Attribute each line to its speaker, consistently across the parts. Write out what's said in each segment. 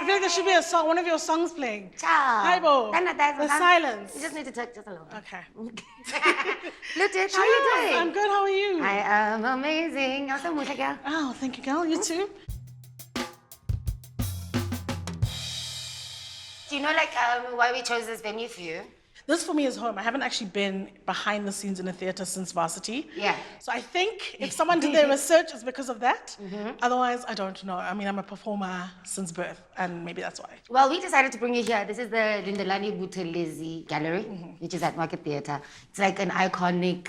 Speaker 1: feel like there should be a song, one of your songs playing.
Speaker 2: Ciao.
Speaker 1: Hi, Bo.
Speaker 2: The
Speaker 1: The silence.
Speaker 2: You just need to talk just a little.
Speaker 1: Okay.
Speaker 2: Ludwig, how are you doing?
Speaker 1: I'm good. How are you?
Speaker 2: I am amazing. I'm so much girl.
Speaker 1: Oh, thank you, girl. You too.
Speaker 2: Do you know why we chose this venue for you?
Speaker 1: This for me is home. I haven't actually been behind the scenes in a theatre since varsity.
Speaker 2: Yeah.
Speaker 1: So I think if someone did their research, it's because of that. Otherwise, I don't know. I mean, I'm a performer since birth, and maybe that's why.
Speaker 2: Well, we decided to bring you here. This is the Lindelani Buthelezi Gallery, which is at Market Theatre. It's like an iconic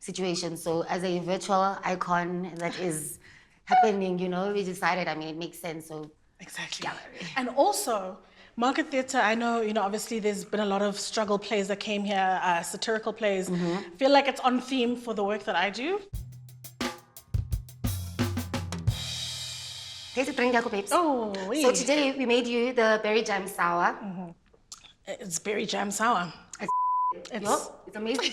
Speaker 2: situation. So as a virtual icon that is happening, you know, we decided, I mean, it makes sense. So
Speaker 1: Exactly.
Speaker 2: gallery.
Speaker 1: And also, Market Theatre, I know, obviously there's been a lot of struggle plays that came here, satirical plays. I feel like it's on theme for the work that I do.
Speaker 2: Oh, so today we made you the berry jam sour.
Speaker 1: It's berry jam sour.
Speaker 2: It's amazing.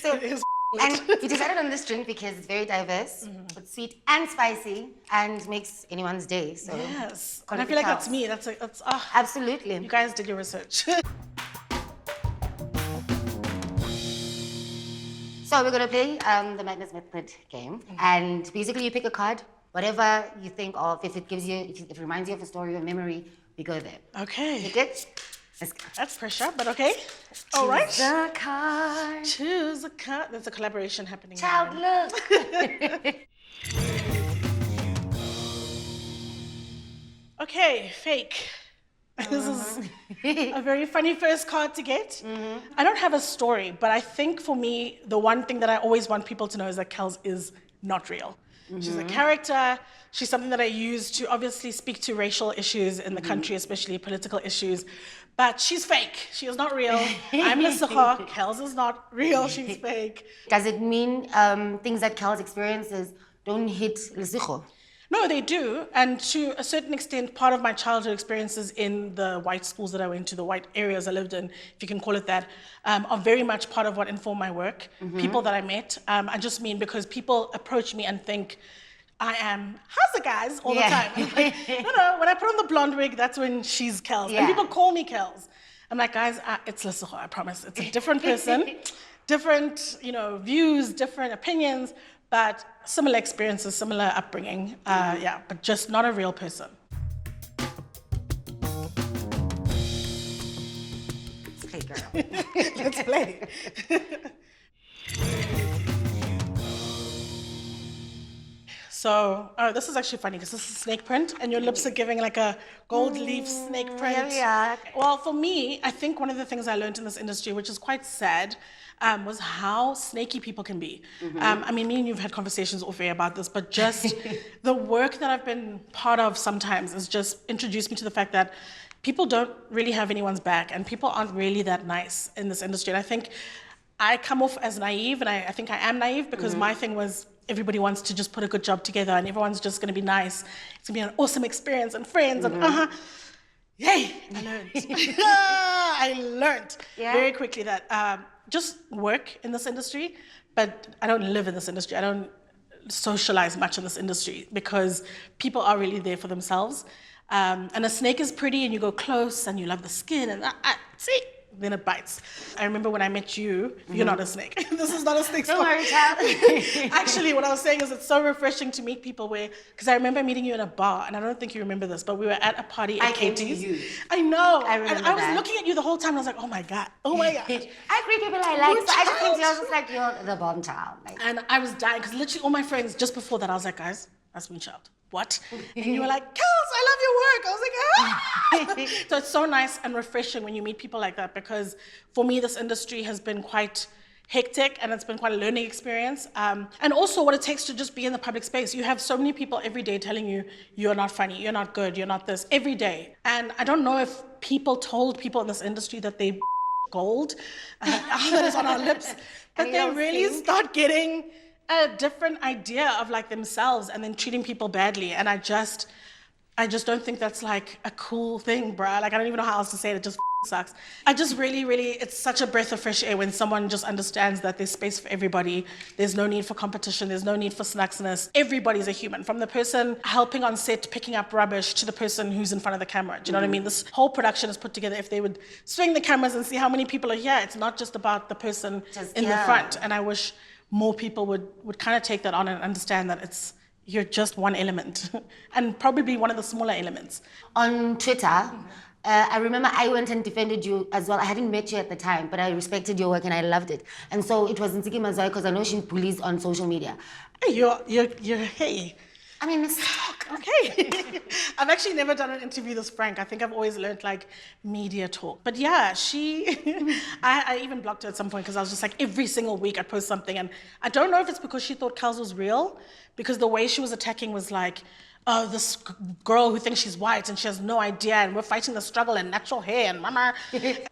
Speaker 2: So,
Speaker 1: It is.
Speaker 2: and we decided on this drink because it's very diverse, it's sweet and spicy, and makes anyone's day. So
Speaker 1: Yes. And I feel like that's me. That's
Speaker 2: absolutely.
Speaker 1: you guys did your research.
Speaker 2: So we're gonna play the Madness Method game, and basically you pick a card, whatever you think of. If it gives you, if it reminds you of a story or memory, we go there.
Speaker 1: Okay.
Speaker 2: You good? Let's go.
Speaker 1: That's pressure, but okay. All right.
Speaker 2: Choose a card.
Speaker 1: Choose a card. There's a collaboration happening.
Speaker 2: Child,
Speaker 1: here.
Speaker 2: look.
Speaker 1: Okay, fake. This is a very funny first card to get. I don't have a story, but I think for me, the one thing that I always want people to know is that Kelz is not real. She's a character. She's something that I use to obviously speak to racial issues in the country, especially political issues. But she's fake. She is not real. I'm Lesego. Kelz is not real. She's fake.
Speaker 2: Does it mean things that Kelz experiences don't hit Lesego?
Speaker 1: No, they do. And to a certain extent, part of my childhood experiences in the white schools that I went to, the white areas I lived in, if you can call it that, are very much part of what informed my work. People that I met. I just mean because people approach me and think, I am, how's it guys, all the time. I'm like, no, when I put on the blonde wig, that's when she's Kelz. And people call me Kelz. I'm like, guys, it's Lesego, I promise. It's a different person, different, views, different opinions, but similar experiences, similar upbringing. But just not a real person.
Speaker 2: Let's play, girl.
Speaker 1: Let's play. So, this is actually funny because this is snake print and your lips are giving like a gold leaf snake print.
Speaker 2: Yeah.
Speaker 1: Well, for me, I think one of the things I learned in this industry, which is quite sad, was how snaky people can be. I mean, me and you've had conversations off air about this, but just the work that I've been part of sometimes has just introduced me to the fact that people don't really have anyone's back and people aren't really that nice in this industry. And I think I come off as naive, and I think I am naive because my thing was everybody wants to just put a good job together and everyone's just going to be nice. It's going to be an awesome experience and friends and Yay, I learned. I learned very quickly that just work in this industry, but I don't live in this industry. I don't socialize much in this industry because people are really there for themselves. And a snake is pretty and you go close and you love the skin and see, then it bites. I remember when I met you, you're not a snake. This is not a snake.
Speaker 2: Don't worry, child.
Speaker 1: Actually, what I was saying is it's so refreshing to meet people because I remember meeting you in a bar, and I don't think you remember this, but we were at a party at
Speaker 2: came to
Speaker 1: Katie's.
Speaker 2: you.
Speaker 1: I know.
Speaker 2: I remember
Speaker 1: and I was
Speaker 2: that.
Speaker 1: looking at you the whole time, and I was like, oh my God.
Speaker 2: I agree, people I like. So I just came to you, I was just like, you're the bomb child. Like,
Speaker 1: And I was dying, because literally all my friends, just before that, I was like, guys, that's Moonchild. What? And you were like, Kelz, I love your work. I was like, ah! So it's so nice and refreshing when you meet people like that, because for me, this industry has been quite hectic and it's been quite a learning experience. And also what it takes to just be in the public space. You have so many people every day telling you, you're not funny, you're not good, you're not this, every day. And I don't know if people told people in this industry that they gold, that is on our lips, but they really start getting a different idea of like themselves and then treating people badly. And I I just don't think that's like a cool thing, bruh. Like, I don't even know how else to say it. It just sucks. I just really, it's such a breath of fresh air when someone just understands that there's space for everybody. There's no need for competition. There's no need for snacksness. Everybody's a human, from the person helping on set, picking up rubbish, to the person who's in front of the camera. Do you know what I mean? This whole production is put together. If they would swing the cameras and see how many people are here, it's not just about the person in the front. And I wish more people would kind of take that on and understand that you're just one element and probably one of the smaller elements.
Speaker 2: On Twitter, I remember I went and defended you as well. I hadn't met you at the time, but I respected your work and I loved it. And so it was Nsiki Mazwai, because I know she bullies on social media.
Speaker 1: You're hey.
Speaker 2: I mean, let's talk.
Speaker 1: Okay. I've actually never done an interview this frank. I think I've always learned like media talk. But yeah, I even blocked her at some point because I was just like, every single week I'd post something. And I don't know if it's because she thought Kelz was real, because the way she was attacking was like, oh, this girl who thinks she's white and she has no idea, and we're fighting the struggle and natural hair and mama.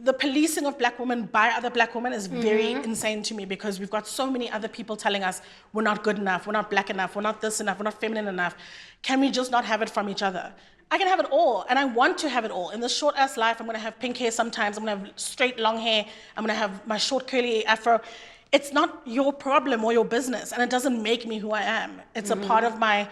Speaker 1: The policing of black women by other black women is very insane to me, because we've got so many other people telling us we're not good enough, we're not black enough, we're not this enough, we're not feminine enough. Can we just not have it from each other? I can have it all, and I want to have it all. In this short ass life, I'm gonna have pink hair sometimes, I'm gonna have straight long hair, I'm gonna have my short curly afro. It's not your problem or your business, and it doesn't make me who I am. It's a part of my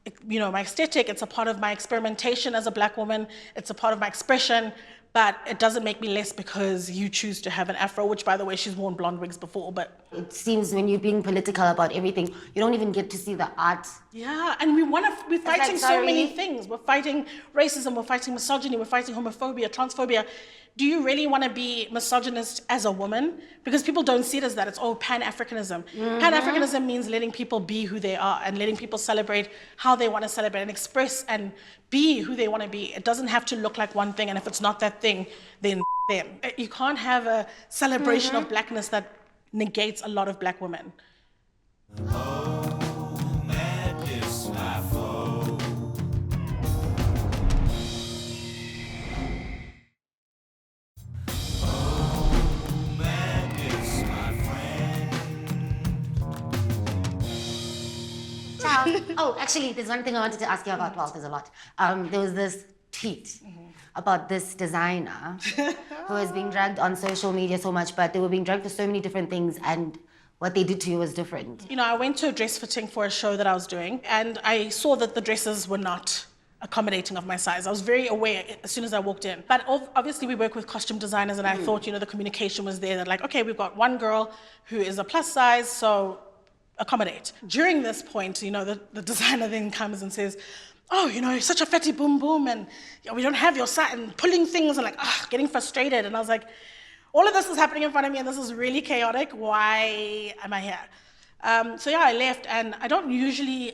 Speaker 1: aesthetic, it's a part of my experimentation as a black woman, it's a part of my expression, but it doesn't make me less because you choose to have an afro, which, by the way, she's worn blonde wigs before, but...
Speaker 2: It seems when you're being political about everything, you don't even get to see the art.
Speaker 1: Yeah, and we're fighting so many things. We're fighting racism, we're fighting misogyny, we're fighting homophobia, transphobia. Do you really want to be misogynist as a woman? Because people don't see it as that. It's Pan-Africanism. Pan-Africanism means letting people be who they are and letting people celebrate how they want to celebrate and express and be who they want to be. It doesn't have to look like one thing, and if it's not that thing, then them. You can't have a celebration of blackness that negates a lot of black women.
Speaker 2: Oh, actually, there's one thing I wanted to ask you about. Well, there's a lot. There was this tweet about this designer who was being dragged on social media so much, but they were being dragged to so many different things, and what they did to you was different.
Speaker 1: You know, I went to a dress fitting for a show that I was doing, and I saw that the dresses were not accommodating of my size. I was very aware as soon as I walked in. But obviously we work with costume designers, and I thought, the communication was there, that like, okay, we've got one girl who is a plus size, so accommodate. During this point, the designer then comes and says, oh, you're such a fatty boom boom, and we don't have your size, and pulling things, and like, getting frustrated. And I was like, all of this is happening in front of me, and this is really chaotic. Why am I here? So yeah, I left, and I don't usually,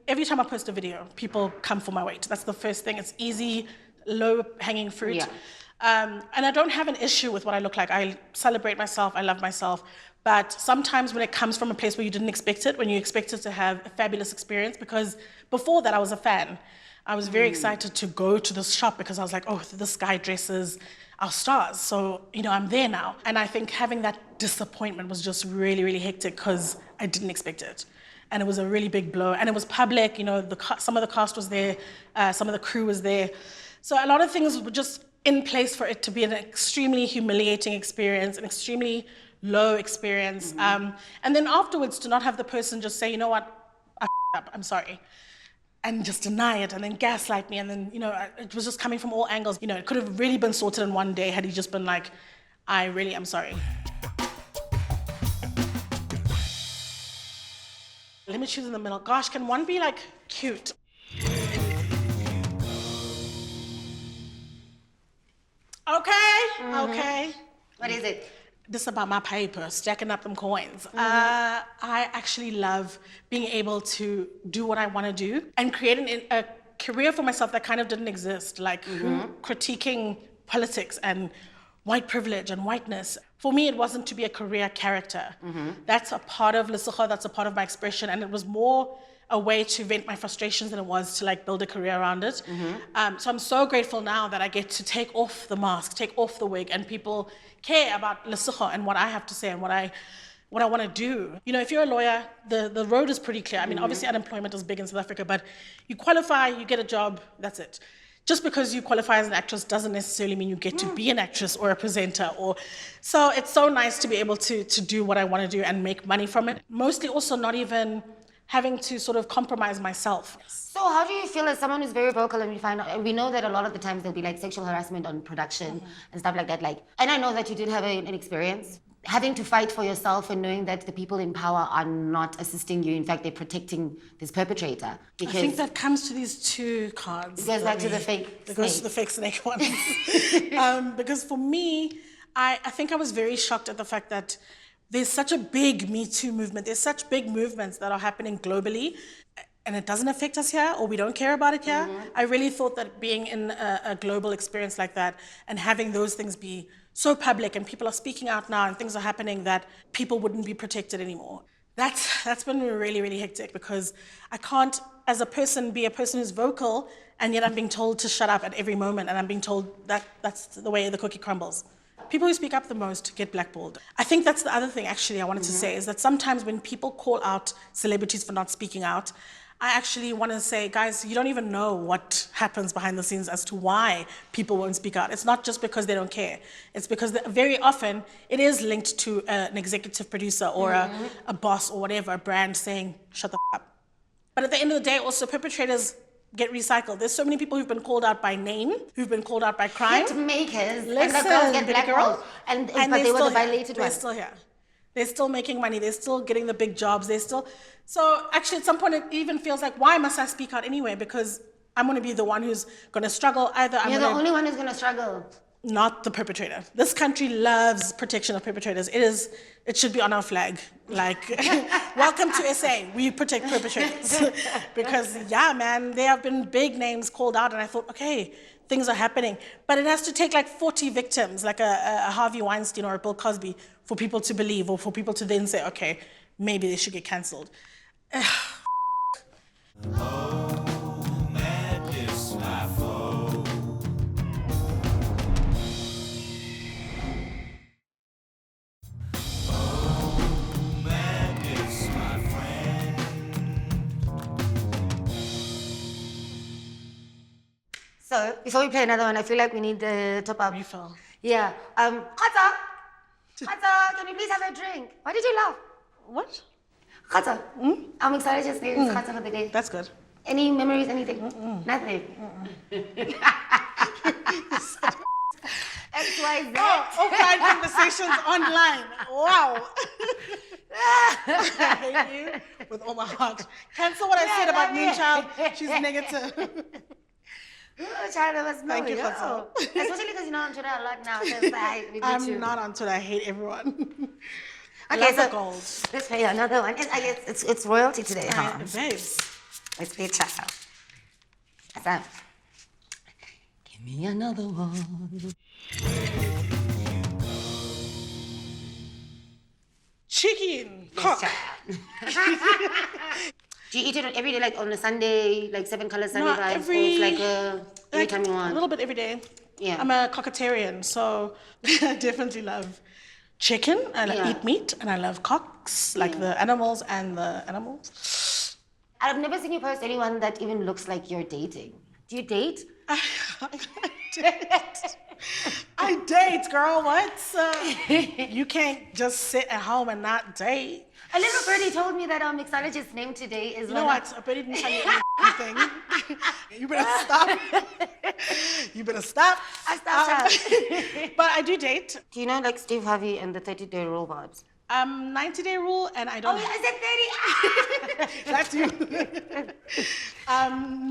Speaker 1: every time I post a video, people come for my weight. That's the first thing. It's easy, low-hanging fruit.
Speaker 2: Yeah.
Speaker 1: And I don't have an issue with what I look like. I celebrate myself, I love myself. But sometimes when it comes from a place where you didn't expect it, when you expected to have a fabulous experience, because before that I was a fan. I was very excited to go to this shop because I was like, oh, this guy dresses our stars. So, I'm there now. And I think having that disappointment was just really, really hectic because I didn't expect it. And it was a really big blow. And it was public, some of the cast was there, some of the crew was there. So a lot of things were just in place for it to be an extremely humiliating experience, an extremely low experience. And then afterwards to not have the person just say, you know what, I f***ed up, I'm sorry. And just deny it and then gaslight me. And then, it was just coming from all angles. It could have really been sorted in one day had he just been like, I really am sorry. Let me choose in the middle. Gosh, can one be like cute? Okay.
Speaker 2: What is it?
Speaker 1: This is about my paper, stacking up them coins. I actually love being able to do what I want to do and create a career for myself that kind of didn't exist, like critiquing politics and white privilege and whiteness. For me, it wasn't to be a career character. That's a part of Lesego, that's a part of my expression, and it was more a way to vent my frustrations than it was to like build a career around it. So I'm so grateful now that I get to take off the mask, take off the wig, and people care about Lesego and what I have to say and what I what I want to do. You know, if you're a lawyer, the road is pretty clear. I mean, obviously unemployment is big in South Africa, but you qualify, you get a job, that's it. Just because you qualify as an actress doesn't necessarily mean you get to be an actress or a presenter. So it's so nice to be able to do what I want to do and make money from it. Mostly also not even having to sort of compromise myself.
Speaker 2: So how do you feel as someone who's very vocal, and we know that a lot of the times there'll be like sexual harassment on production and stuff like that. And I know that you did have an experience having to fight for yourself and knowing that the people in power are not assisting you. In fact, they're protecting this perpetrator.
Speaker 1: Because I think that comes to these two cards.
Speaker 2: It goes back to the fake snake.
Speaker 1: It goes to the fake snake one. Because for me, I think I was very shocked at the fact that there's such a big Me Too movement. There's such big movements that are happening globally, and it doesn't affect us here, or we don't care about it here. I really thought that being in a global experience like that and having those things be so public and people are speaking out now and things are happening that people wouldn't be protected anymore. That's been really, really hectic, because I can't, as a person, be a person who's vocal and yet I'm being told to shut up at every moment, and I'm being told that that's the way the cookie crumbles. People who speak up the most get blackballed. I think that's the other thing actually I wanted to say, is that sometimes when people call out celebrities for not speaking out, I actually want to say, guys, you don't even know what happens behind the scenes as to why people won't speak out. It's not just because they don't care. It's because very often it is linked to an executive producer or a boss or whatever, a brand saying, shut the up. But at the end of the day, also perpetrators get recycled. There's so many people who've been called out by name, who've been called out by crime.
Speaker 2: Hit makers, and the girls get blackballed. But they were the violated ones.
Speaker 1: They're still here. They're still making money. They're still getting the big jobs. So actually at some point it even feels like, why must I speak out anyway? Because I'm going to be the one who's going to struggle.
Speaker 2: You're the only one who's going to struggle.
Speaker 1: Not the perpetrator. This country loves protection of perpetrators. It should be on our flag. Like, welcome to SA. We protect perpetrators. Because yeah, man, there have been big names called out, and I thought, okay, things are happening. But it has to take like 40 victims, like a Harvey Weinstein or a Bill Cosby, for people to believe, or for people to then say, okay, maybe they should get cancelled.
Speaker 2: So, before we play another one, I feel like we need the top up.
Speaker 1: Refill.
Speaker 2: Yeah. Khata, can we please have a drink? Why did you laugh?
Speaker 1: What?
Speaker 2: Khata. I'm excited just to Khata for the day.
Speaker 1: That's good.
Speaker 2: Any memories, anything? Nothing. XYZ.
Speaker 1: Offline conversations online. Wow. I hate you with all my heart. Cancel what I said about Moonchild. She's negative.
Speaker 2: China must know.
Speaker 1: Thank you,
Speaker 2: Khata. Especially because you're not on Twitter a lot now. So
Speaker 1: I'm not on Twitter. I hate everyone.
Speaker 2: Okay, so
Speaker 1: gold.
Speaker 2: Let's play another one. It's royalty today, huh?
Speaker 1: Babes.
Speaker 2: Let's play Chaka. What's up? Give me another one.
Speaker 1: Chicken.
Speaker 2: Yes,
Speaker 1: Cock.
Speaker 2: Do you eat it every day, like on a Sunday, like 7 Color Sunday
Speaker 1: Not
Speaker 2: vibes?
Speaker 1: every-
Speaker 2: Or it's like anytime you want?
Speaker 1: A little bit every day.
Speaker 2: Yeah.
Speaker 1: I'm a cockatarian, so I definitely love chicken. I eat meat, and I love cocks, like the animals and the animals.
Speaker 2: I've never seen you post anyone that even looks like you're dating. Do you date?
Speaker 1: I date. I date, girl. What? You can't just sit at home and not date.
Speaker 2: A little birdie told me that mixologist's name today is.
Speaker 1: You know what? I bet he didn't tell you anything. You better stop. You better stop.
Speaker 2: I stopped.
Speaker 1: But I do date.
Speaker 2: Do you know like Steve Harvey and the 30-day rule vibes?
Speaker 1: 90-day rule, and I don't.
Speaker 2: Oh, I said 30.
Speaker 1: That's you.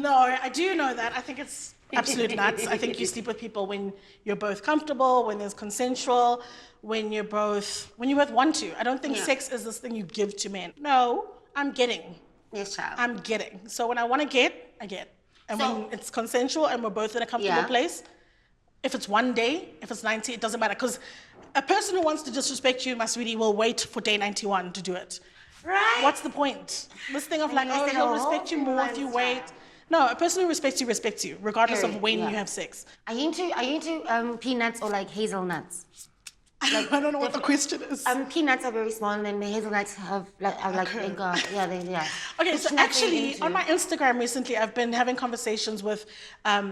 Speaker 1: No, I do know that. I think it's absolute nuts. I think you sleep with people when you're both comfortable, when there's consensual, when you both want to. I don't think sex is this thing you give to men. No, I'm getting.
Speaker 2: Yes, child.
Speaker 1: I'm getting. So when I want to get, I get. And when it's consensual and we're both in a comfortable place, if it's one day, if it's 90, it doesn't matter. Because a person who wants to disrespect you, my sweetie, will wait for day 91 to do it.
Speaker 2: Right.
Speaker 1: What's the point? This thing of like, oh, he'll respect you more if you wait. No, a person who respects you, regardless of when you have sex.
Speaker 2: Are you into peanuts or like hazelnuts?
Speaker 1: I don't know what the question is.
Speaker 2: Peanuts are very small, and then the hazelnuts are like bigger. Yeah.
Speaker 1: Okay,
Speaker 2: Which
Speaker 1: so
Speaker 2: nut are you
Speaker 1: actually,
Speaker 2: into?
Speaker 1: on my Instagram recently, I've been having conversations with,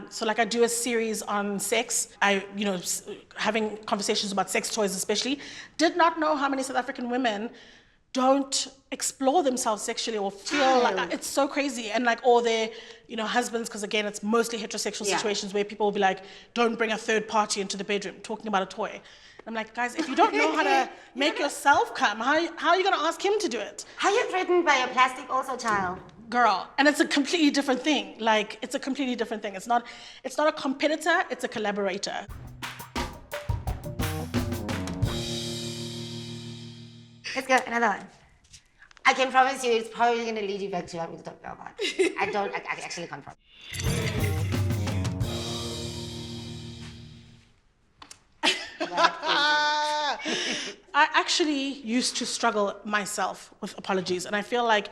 Speaker 1: so like I do a series on sex. Having conversations about sex toys especially. Did not know how many South African women don't explore themselves sexually or feel like it's so crazy, and like all their husbands, because again it's mostly heterosexual situations where people will be like, don't bring a third party into the bedroom talking about a toy. I'm like, guys, if you don't know how to make yourself come, how are you going to ask him to do it?
Speaker 2: How are you threatened by a plastic also, child?
Speaker 1: Girl, and it's a completely different thing. Like, it's a completely different thing. It's not a competitor, it's a collaborator.
Speaker 2: Let's go, another one. I can promise you it's probably going to lead you back to what we talked about. I actually can't promise.
Speaker 1: I actually used to struggle myself with apologies, and I feel like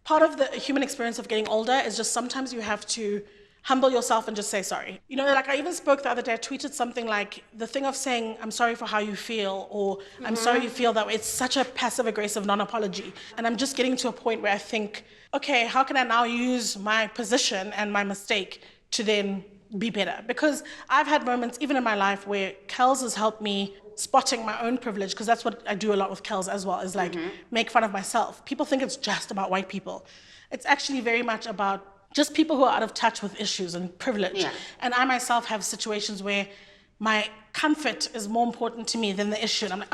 Speaker 1: part of the human experience of getting older is just sometimes you have to humble yourself and just say sorry. Like I even spoke the other day, I tweeted something like, the thing of saying, I'm sorry for how you feel, or I'm sorry you feel that way, it's such a passive-aggressive non-apology. And I'm just getting to a point where I think, okay, how can I now use my position and my mistake to then be better? Because I've had moments, even in my life, where Kelz has helped me spotting my own privilege, because that's what I do a lot with Kelz as well, is like make fun of myself. People think it's just about white people. It's actually very much about just people who are out of touch with issues and privilege. Yeah. And I myself have situations where my comfort is more important to me than the issue. And I'm like,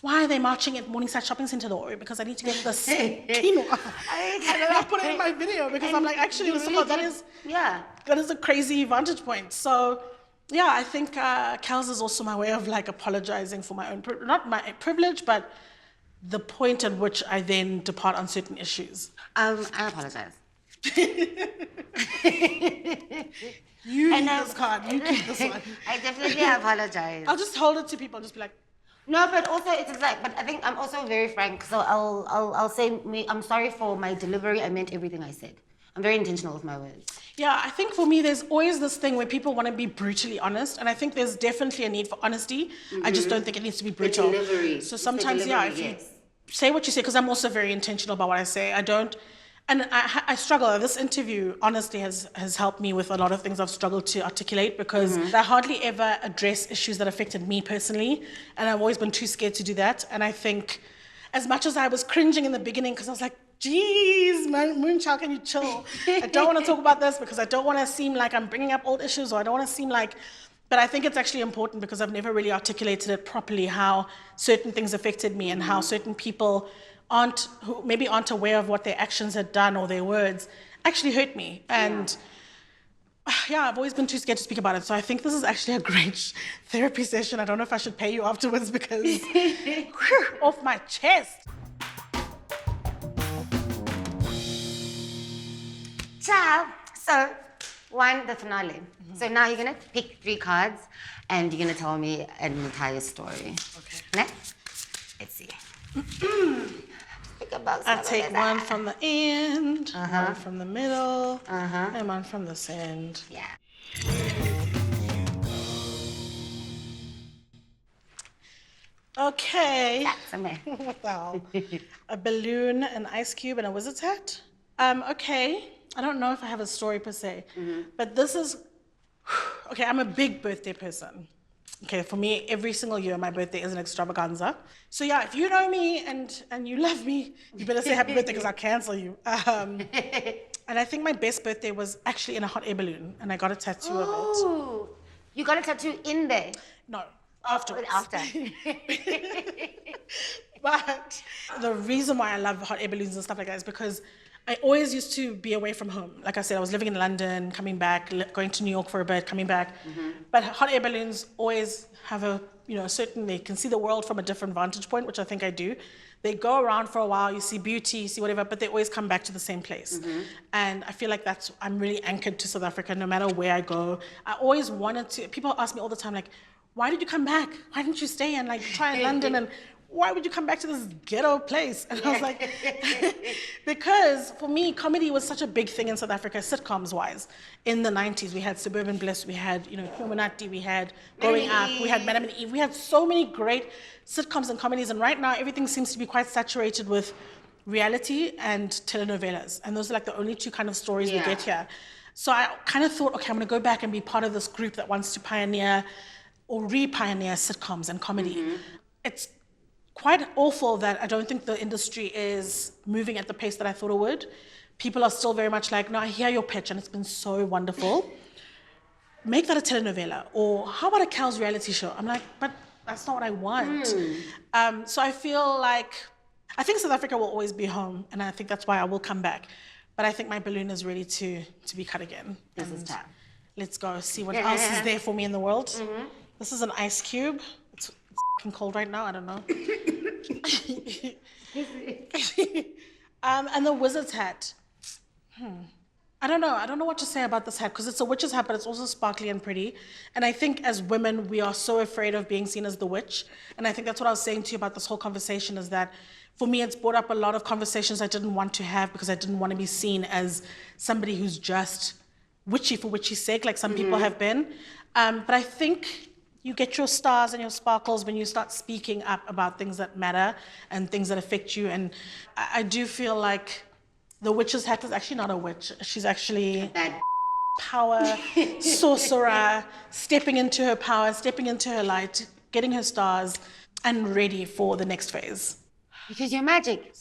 Speaker 1: why are they marching at Morningside Shopping Centre though? Because I need to get this quinoa. And then I put it in my video because I'm like, actually, that is a crazy vantage point. So yeah, I think Kelz is also my way of like apologizing for my own, not my privilege, but the point at which I then depart on certain issues.
Speaker 2: I apologize.
Speaker 1: You keep this card. You keep this one.
Speaker 2: I definitely apologize.
Speaker 1: I'll just hold it to people. Just be like,
Speaker 2: no, but also it's like. But I think I'm also very frank. So I'll say I'm sorry for my delivery. I meant everything I said. I'm very intentional with my words.
Speaker 1: Yeah, I think for me, there's always this thing where people want to be brutally honest, and I think there's definitely a need for honesty. I just don't think it needs to be brutal.
Speaker 2: The delivery.
Speaker 1: So sometimes, if you say what you say, because I'm also very intentional about what I say. I don't. And I struggle. This interview, honestly, has helped me with a lot of things I've struggled to articulate, because I hardly ever address issues that affected me personally. And I've always been too scared to do that. And I think as much as I was cringing in the beginning, because I was like, geez, Moonchild, can you chill? I don't want to talk about this because I don't want to seem like I'm bringing up old issues, or I don't want to seem like... But I think it's actually important because I've never really articulated it properly, how certain things affected me and how certain people who maybe aren't aware of what their actions had done or their words actually hurt me. And I've always been too scared to speak about it. So I think this is actually a great therapy session. I don't know if I should pay you afterwards because off my chest.
Speaker 2: Ciao. So, the finale. So now you're going to pick 3 cards and you're going to tell me an entire story.
Speaker 1: Okay.
Speaker 2: Next? Let's see.
Speaker 1: I take one from the end, one from the middle, and one from this end.
Speaker 2: Yeah.
Speaker 1: Okay.
Speaker 2: That's a man.
Speaker 1: What the hell? A balloon, an ice cube, and a wizard's hat? Okay. I don't know if I have a story per se, but this is... Okay, I'm a big birthday person. Okay, for me, every single year, my birthday is an extravaganza. So yeah, if you know me and you love me, you better say happy birthday because I'll cancel you. And I think my best birthday was actually in a hot air balloon, and I got a tattoo of it.
Speaker 2: Oh, you got a tattoo in there?
Speaker 1: No, afterwards.
Speaker 2: After.
Speaker 1: But the reason why I love hot air balloons and stuff like that is because I always used to be away from home. Like I said, I was living in London, coming back, going to New York for a bit, coming back. But hot air balloons always have a, they can see the world from a different vantage point, which I think I do. They go around for a while, you see beauty, you see whatever, but they always come back to the same place. And I feel like I'm really anchored to South Africa no matter where I go. I always wanted to, people ask me all the time, like, why did you come back? Why didn't you stay and like try in London? And why would you come back to this ghetto place? And I was like, because for me, comedy was such a big thing in South Africa, sitcoms-wise. In the 90s, we had Suburban Bliss, we had, Humanity, we had Growing Up, we had Madam and Eve. We had so many great sitcoms and comedies, and right now, everything seems to be quite saturated with reality and telenovelas. And those are like the only two kind of stories we get here. So I kind of thought, okay, I'm gonna go back and be part of this group that wants to pioneer or re-pioneer sitcoms and comedy. It's quite awful that I don't think the industry is moving at the pace that I thought it would. People are still very much like, no, I hear your pitch and it's been so wonderful. Make that a telenovela, or how about a Kelz reality show? I'm like, but that's not what I want. So I feel like, I think South Africa will always be home, and I think that's why I will come back. But I think my balloon is ready to be cut again.
Speaker 2: This is time. Let's
Speaker 1: go see what else is there for me in the world. This is an ice cube. It's fucking cold right now, I don't know. And the wizard's hat. I don't know what to say about this hat, because it's a witch's hat, but it's also sparkly and pretty. And I think as women, we are so afraid of being seen as the witch. And I think that's what I was saying to you about this whole conversation, is that for me, it's brought up a lot of conversations I didn't want to have, because I didn't want to be seen as somebody who's just witchy for witchy's sake, like some people have been. But I think you get your stars and your sparkles when you start speaking up about things that matter and things that affect you. And I do feel like the witch's hat is actually not a witch. She's actually power, sorcerer, stepping into her power, stepping into her light, getting her stars, and ready for the next phase.
Speaker 2: Because you're magic.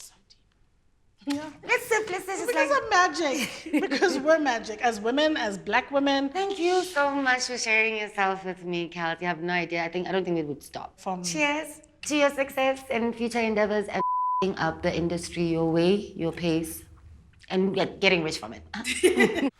Speaker 1: Yeah.
Speaker 2: Let's just
Speaker 1: because I'm magic. Because we're magic. As women, as Black women.
Speaker 2: Thank you so much for sharing yourself with me, Kelz. You have no idea. I don't think we would stop. Cheers to your success and future endeavors, and up the industry your way, your pace, and getting rich from it.